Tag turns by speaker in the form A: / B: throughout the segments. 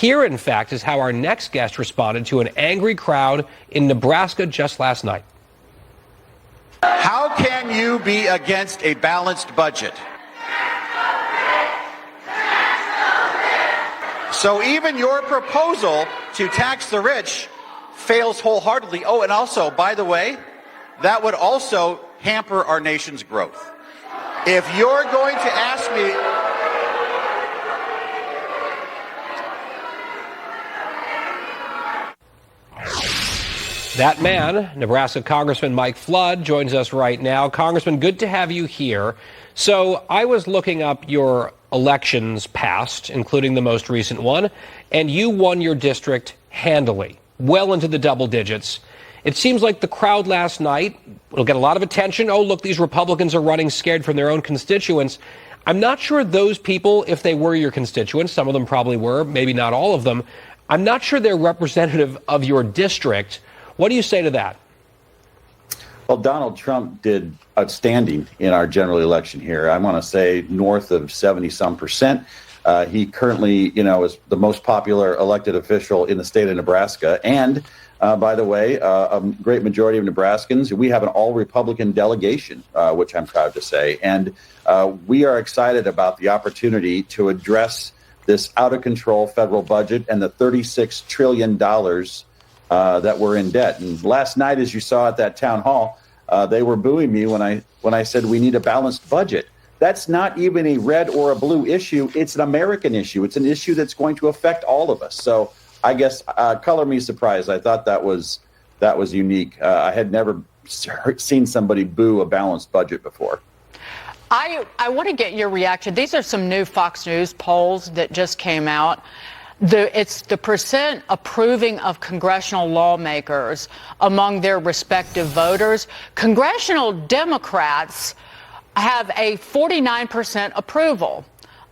A: Here, in fact, is how our next guest responded to an angry crowd in Nebraska just last night.
B: How can you be against a balanced budget? So even your proposal to tax the rich fails wholeheartedly. Oh, and also, by the way, that would also hamper our nation's growth. If you're going to ask me...
A: That man, Nebraska Congressman Mike Flood, joins us right now. Congressman, good to have you here. So I was looking up your elections past, including the most recent one, and you won your district handily, well into the double digits. It seems like the crowd last night will get a lot of attention. Oh, look, these Republicans are running scared from their own constituents. I'm not sure those people, if they were your constituents, some of them probably were, maybe not all of them, I'm not sure they're representative of your district. What do you say to that?
C: Well, Donald Trump did outstanding in our general election here. I want to say north of 70-some%. He currently, is the most popular elected official in the state of Nebraska. And by the way, a great majority of Nebraskans, we have an all-Republican delegation, which I'm proud to say. And we are excited about the opportunity to address this out-of-control federal budget and the $36 trillion that we're in debt. And last night, as you saw at that town hall, they were booing me when I said we need a balanced budget. That's not even a red or a blue issue. It's an American issue. It's an issue that's going to affect all of us. So I guess color me surprised. I thought that was unique. I had never seen somebody boo a balanced budget before.
D: I want to get your reaction. These are some new Fox News polls that just came out. It's the percent approving of congressional lawmakers among their respective voters. Congressional Democrats have a 49% approval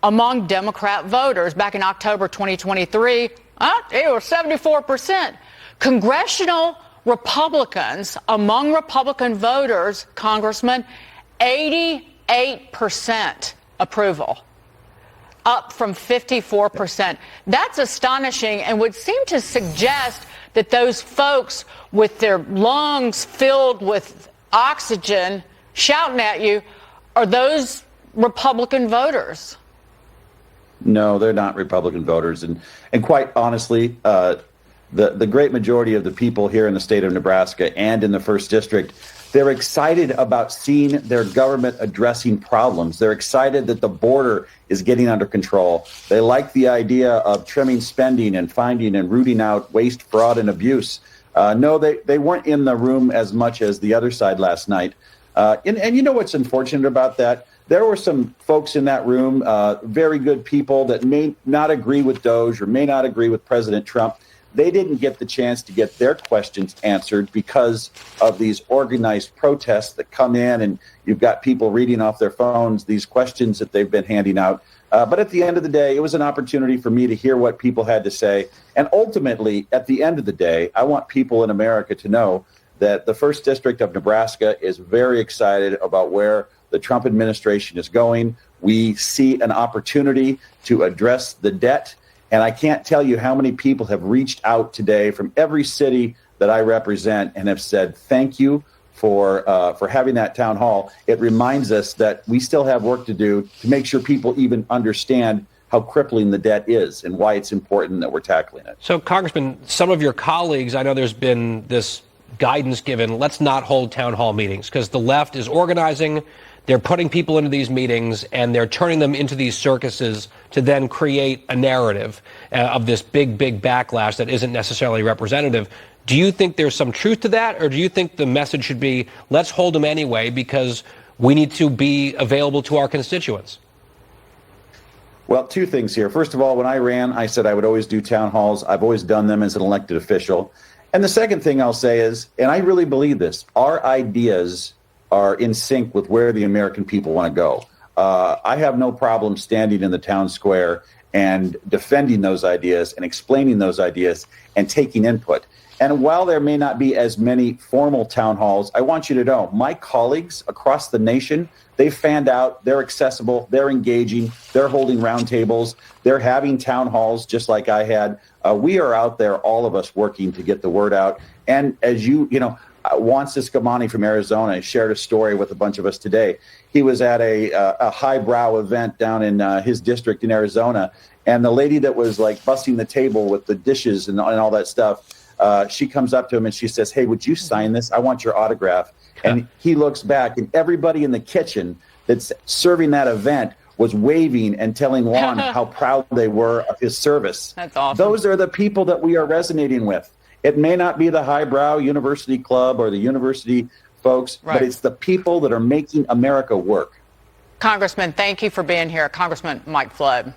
D: among Democrat voters. Back in October 2023, it was 74%. Congressional Republicans among Republican voters, Congressman, 88% approval, up from 54%. That's astonishing and would seem to suggest that those folks with their lungs filled with oxygen shouting at you are those Republican voters.
C: No, they're not Republican voters. And quite honestly, the great majority of the people here in the state of Nebraska and in the 1st District, they're excited about seeing their government addressing problems. They're excited that the border is getting under control. They like the idea of trimming spending and finding and rooting out waste, fraud, and abuse. No, they weren't in the room as much as the other side last night. And you know what's unfortunate about that? There were some folks in that room, very good people that may not agree with DOJ or may not agree with President Trump. They didn't get the chance to get their questions answered because of these organized protests that come in, and you've got people reading off their phones these questions that they've been handing out. But at the end of the day, it was an opportunity for me to hear what people had to say. And ultimately, at the end of the day, I want people in America to know that the 1st District of Nebraska is very excited about where the Trump administration is going. We see an opportunity to address the debt. And I can't tell you how many people have reached out today from every city that I represent and have said, thank you for having that town hall. It reminds us that we still have work to do to make sure people even understand how crippling the debt is and why it's important that we're tackling it.
A: So, Congressman, some of your colleagues, I know there's been this guidance given, let's not hold town hall meetings because the left is organizing. They're putting people into these meetings and they're turning them into these circuses to then create a narrative of this big backlash that isn't necessarily representative. Do you think there's some truth to that, or do you think the message should be, let's hold them anyway because we need to be available to our constituents?
C: Well, two things here. First of all, when I ran, I said I would always do town halls. I've always done them as an elected official. And the second thing I'll say is, and I really believe this, our ideas are in sync with where the American people want to go. I have no problem standing in the town square and defending those ideas and explaining those ideas and taking input. And while there may not be as many formal town halls, I want you to know my colleagues across the nation, they fanned out, they're accessible, they're engaging, they're holding roundtables, they're having town halls just like I had. We are out there, all of us, working to get the word out. And as Juan Ciscomani from Arizona shared a story with a bunch of us today. He was at a highbrow event down in his district in Arizona, and the lady that was like busting the table with the dishes and all that stuff, she comes up to him and she says, "Hey, would you sign this? I want your autograph." And he looks back, and everybody in the kitchen that's serving that event was waving and telling Juan how proud they were of his service.
D: That's awesome.
C: Those are the people that we are resonating with. It may not be the highbrow university club or the university folks, but it's the people that are making America work.
D: Congressman, thank you for being here. Congressman Mike Flood.